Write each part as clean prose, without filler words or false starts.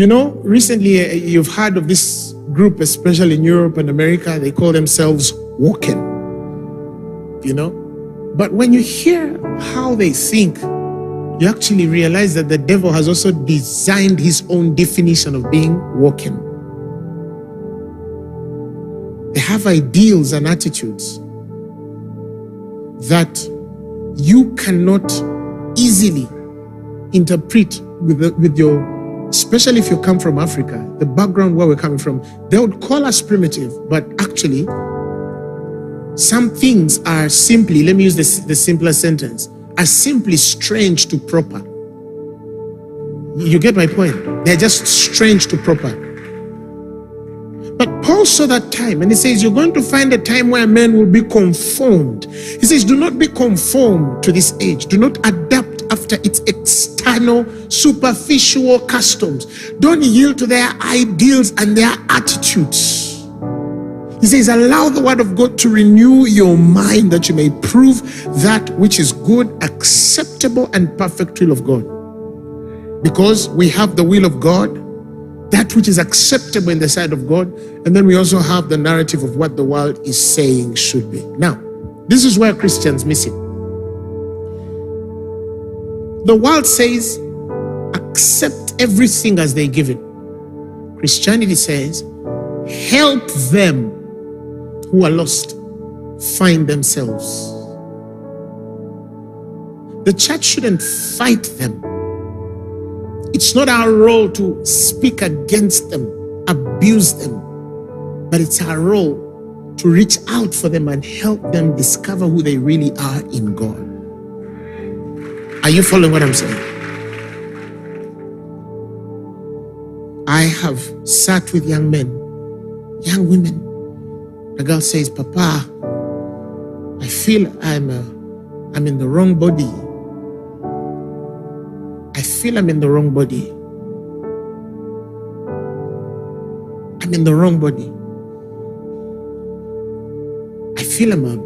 You know, recently you've heard of this group, especially in Europe and America, they call themselves woken, you know. But when you hear how they think, you actually realize that the devil has also designed his own definition of being woken. They have ideals and attitudes that you cannot easily interpret with your, especially if you come from Africa, the background where we're coming from. They would call us primitive, but actually some things are simply, let me use the simpler sentence, are simply strange to proper. You get my point? They're just strange to proper. But Paul saw that time, and he says, you're going to find a time where men will be conformed. He says, do not be conformed to this age. Do not adapt after its external, superficial customs. Don't yield to their ideals and their attitudes. He says, allow the word of God to renew your mind, that you may prove that which is good, acceptable, and perfect will of God. Because we have the will of God, that which is acceptable in the sight of God, and then we also have the narrative of what the world is saying should be. Now, this is where Christians miss it. The world says, accept everything as they give it. Christianity says, help them who are lost find themselves. The church shouldn't fight them. It's not our role to speak against them, abuse them, but it's our role to reach out for them and help them discover who they really are in God. Are you following what I'm saying? I have sat with young men, young women. The girl says, Papa, I feel I'm in the wrong body. I feel I'm in the wrong body. I'm in the wrong body. I feel I'm a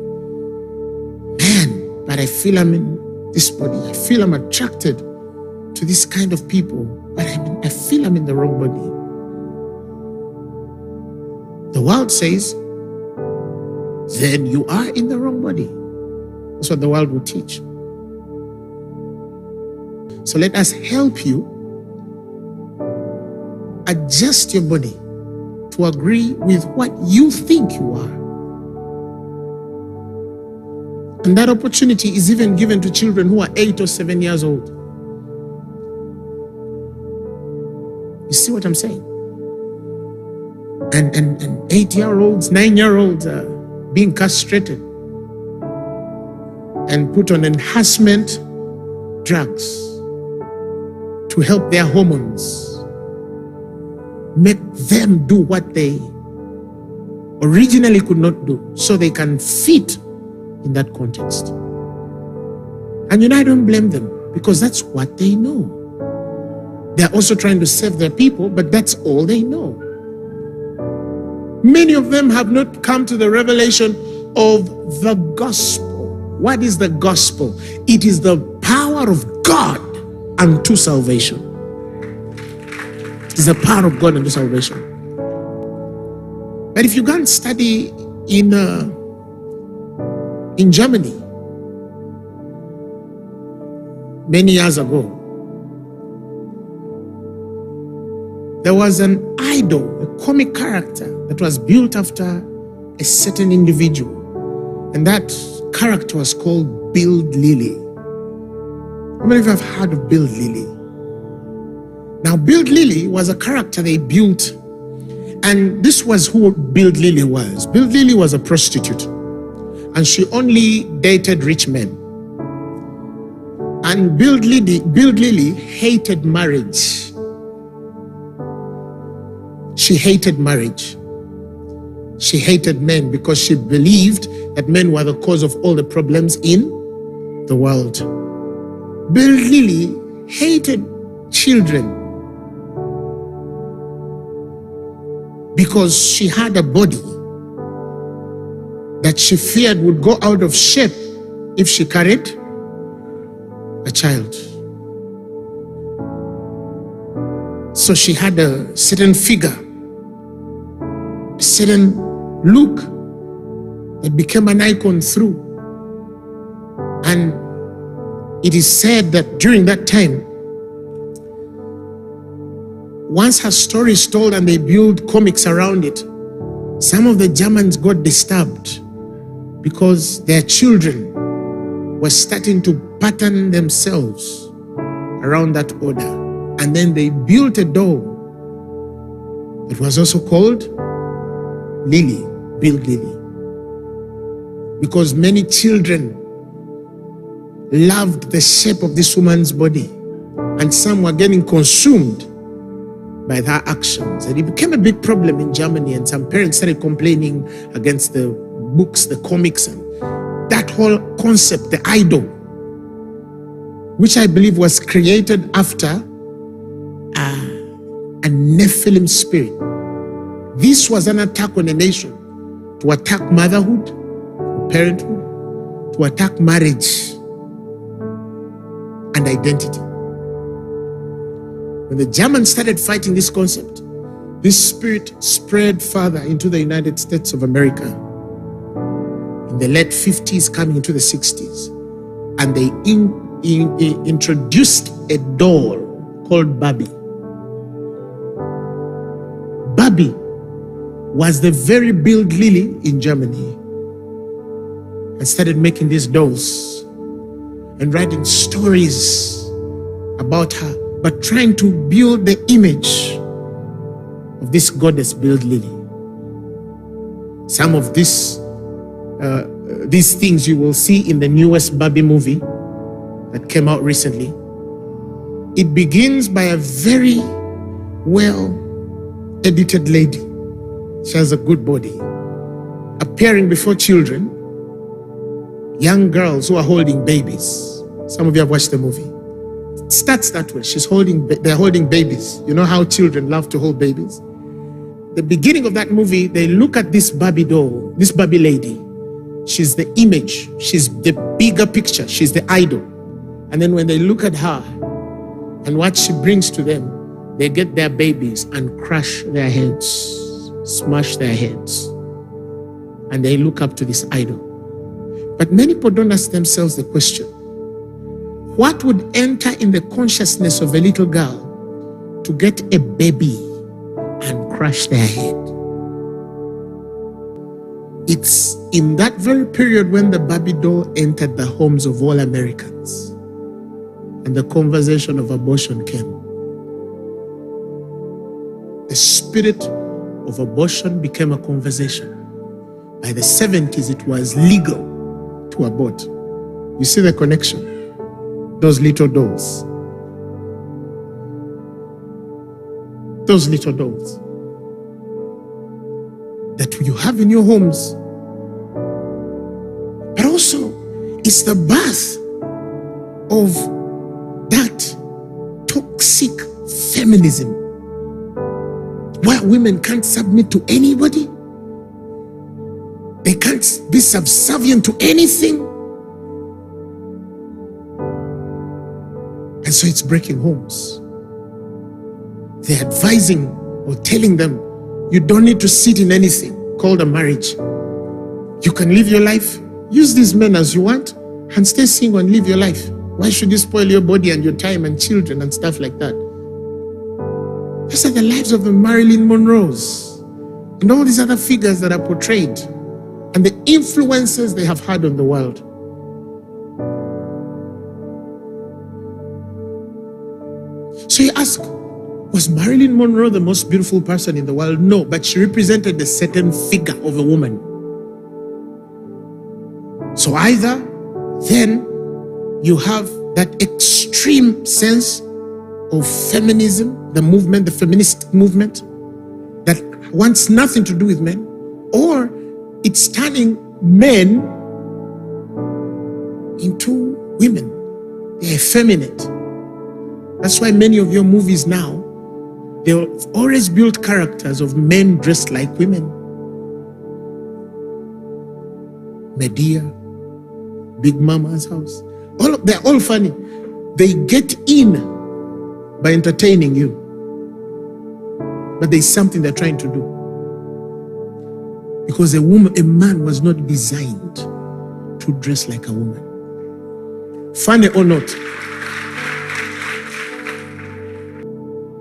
man, but I feel I'm in this body. I feel I'm attracted to this kind of people, but I feel I'm in the wrong body. The world says, then you are in the wrong body. That's what the world will teach. So let us help you adjust your body to agree with what you think you are. And that opportunity is even given to children who are 8 or 7 years old. You see what I'm saying? And 8-year-olds, 9-year-olds are being castrated and put on enhancement drugs to help their hormones make them do what they originally could not do, so they can fit in that context. And you know, I don't blame them, because that's what they know. They're also trying to save their people, but that's all they know. Many of them have not come to the revelation of the gospel. What is the gospel? It is the power of God unto salvation. It is the power of God unto salvation. But if you go and study in Germany, many years ago, there was an idol, a comic character that was built after a certain individual. And that character was called Bild Lilly. How many of you have heard of Bild Lilly? Now, Bild Lilly was a character they built, and this was who Bild Lilly was. Bild Lilly was a prostitute, and she only dated rich men. And Bild Lilly hated marriage. She hated marriage. She hated men because she believed that men were the cause of all the problems in the world. Bild Lilly hated children because she had a body that she feared would go out of shape if she carried a child. So she had a certain figure, a certain look that became an icon through. And it is said that during that time, once her story is told and they build comics around it, some of the Germans got disturbed because their children were starting to pattern themselves around that order. And then they built a doll. It was also called Lily, Build Lily. Because many children loved the shape of this woman's body, and some were getting consumed by her actions. And it became a big problem in Germany, and some parents started complaining against the books, the comics, and that whole concept, the idol, which I believe was created after a Nephilim spirit. This was an attack on a nation to attack motherhood, parenthood, to attack marriage and identity. When the Germans started fighting this concept, this spirit spread further into the United States of America in the late 50s, coming into the 60s. And they introduced a doll called Barbie. Barbie was the very Build Lily in Germany, and started making these dolls and writing stories about her, but trying to build the image of this goddess Build Lily. Some of these things you will see in the newest Barbie movie that came out recently. It begins by a very well edited lady. She has a good body, appearing before children, young girls who are holding babies. Some of you have watched the movie. It starts that way. They're holding babies. You know how children love to hold babies? The beginning of that movie, they look at this Barbie doll, this Barbie lady. She's the image. She's the bigger picture. She's the idol. And then when they look at her and what she brings to them, they get their babies and crush their heads, smash their heads. And they look up to this idol. But many people don't ask themselves the question, what would enter in the consciousness of a little girl to get a baby and crush their head? It's in that very period when the Barbie doll entered the homes of all Americans and the conversation of abortion came. The spirit of abortion became a conversation. By the 70s, it was legal to abort. You see the connection? Those little dolls. Those little dolls that you have in your homes. But also, it's the birth of that toxic feminism where women can't submit to anybody. They can't be subservient to anything. And so it's breaking homes. They're advising or telling them, you don't need to sit in anything called a marriage. You can live your life, use these men as you want, and stay single and live your life. Why should you spoil your body and your time and children and stuff like that? Those are the lives of the Marilyn Monroes and all these other figures that are portrayed and the influences they have had on the world. So you ask, was Marilyn Monroe the most beautiful person in the world? No, but she represented a certain figure of a woman. So either then you have that extreme sense of feminism, the movement, the feminist movement that wants nothing to do with men, or it's turning men into women. They're effeminate. That's why many of your movies now, they'll always build characters of men dressed like women. Medea, Big Mama's house. They're all funny. They get in by entertaining you. but there's something they're trying to do. Because a man was not designed to dress like a woman. Funny or not.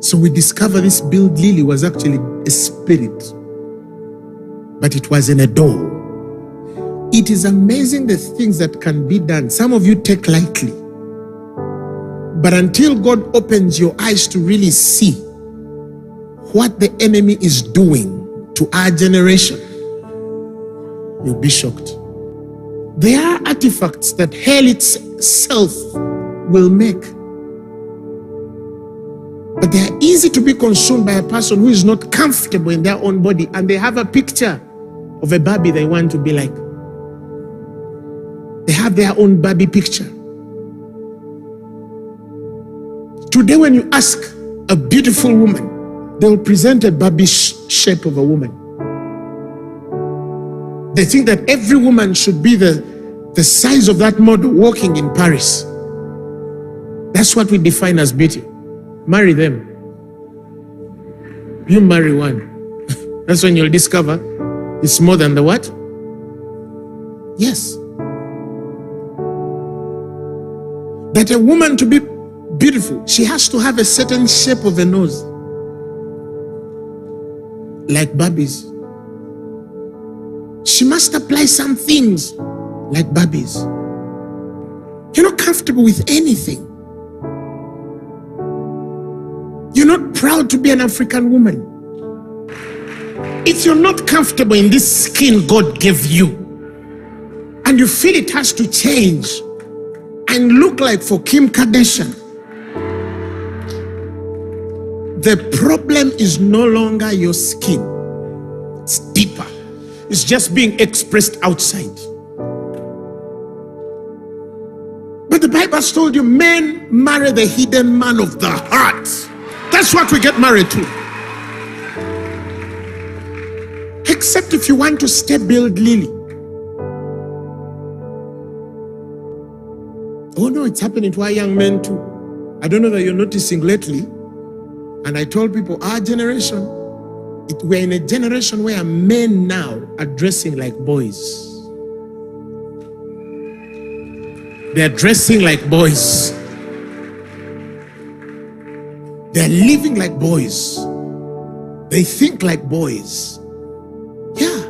So we discover this build lily was actually a spirit, but it was in a doll. It is amazing the things that can be done. Some of you take lightly, but until God opens your eyes to really see what the enemy is doing to our generation, you'll be shocked. There are artifacts that hell itself will make, but they are easy to be consumed by a person who is not comfortable in their own body, and they have a picture of a Barbie they want to be like. They have their own Barbie picture. Today when you ask a beautiful woman, they'll present a Barbie shape of a woman. They think that every woman should be the size of that model walking in Paris. That's what we define as beauty. Marry them. You marry one. That's when you'll discover it's more than the what? Yes. That a woman to be beautiful, she has to have a certain shape of a nose. Like Barbies. She must apply some things like Barbies. You're not comfortable with anything. You're not proud to be an African woman. If you're not comfortable in this skin God gave you, and you feel it has to change and look like for Kim Kardashian, the problem is no longer your skin. It's deeper. It's just being expressed outside. But the Bible has told you, men marry the hidden man of the heart. That's what we get married to. Except if you want to stay build lily. Oh no, it's happening to our young men too. I don't know that you're noticing lately. And I told people, our generation, we're in a generation where men now are dressing like boys. They're dressing like boys. They're living like boys. They think like boys. Yeah.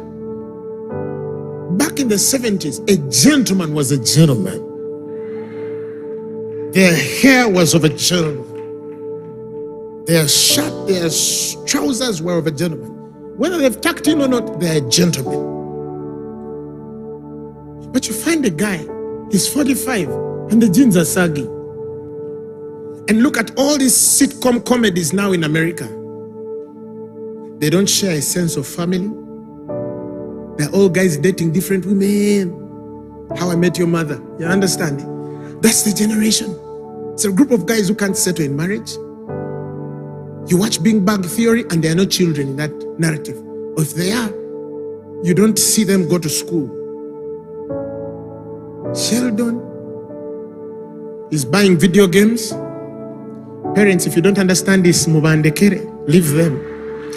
Back in the 70s, a gentleman was a gentleman. Their hair was of a gentleman. Their shirt, their trousers were of a gentleman. Whether they've tucked in or not, they're gentlemen. But you find a guy, he's 45, and the jeans are saggy. And look at all these sitcom comedies now in America. They don't share a sense of family. They're all guys dating different women. How I Met Your Mother. You understand? That's the generation. It's a group of guys who can't settle in marriage. You watch Big Bang Theory and there are no children in that narrative. Or if they are, you don't see them go to school. Sheldon is buying video games. Parents, if you don't understand this, mubandekere, leave them.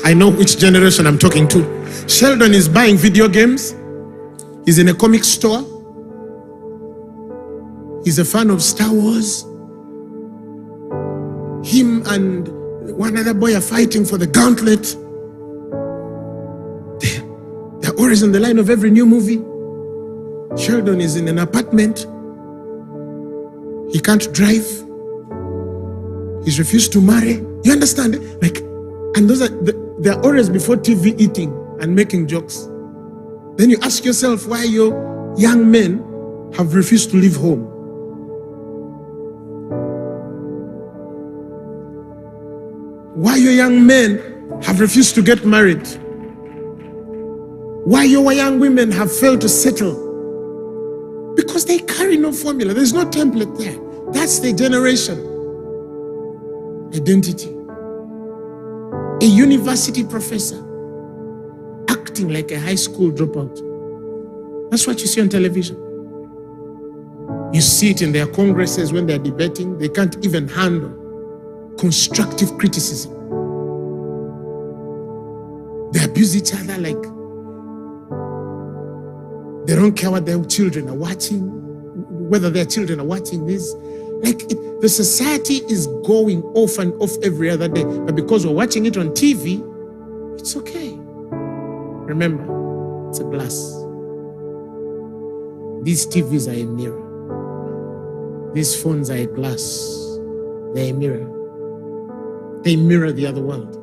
I know which generation I'm talking to. Sheldon is buying video games. He's in a comic store. He's a fan of Star Wars. Him and one other boy are fighting for the gauntlet. They're always on the line of every new movie. Sheldon is in an apartment. He can't drive. He's refused to marry. You understand? And those are they're always before TV eating and making jokes. Then you ask yourself why your young men have refused to leave home. Why your young men have refused to get married. Why your young women have failed to settle. Because they carry no formula. There's no template there. That's the generation. Identity. A university professor acting like a high school dropout. That's what you see on television. You see it in their congresses when they're debating. They can't even handle constructive criticism. abuse each other like they don't care what their children are watching, whether their children are watching this. The society is going off and off every other day, but because we're watching it on TV, it's okay. Remember, it's a glass. These TVs are a mirror. These phones are a glass. They're a mirror. They mirror the other world.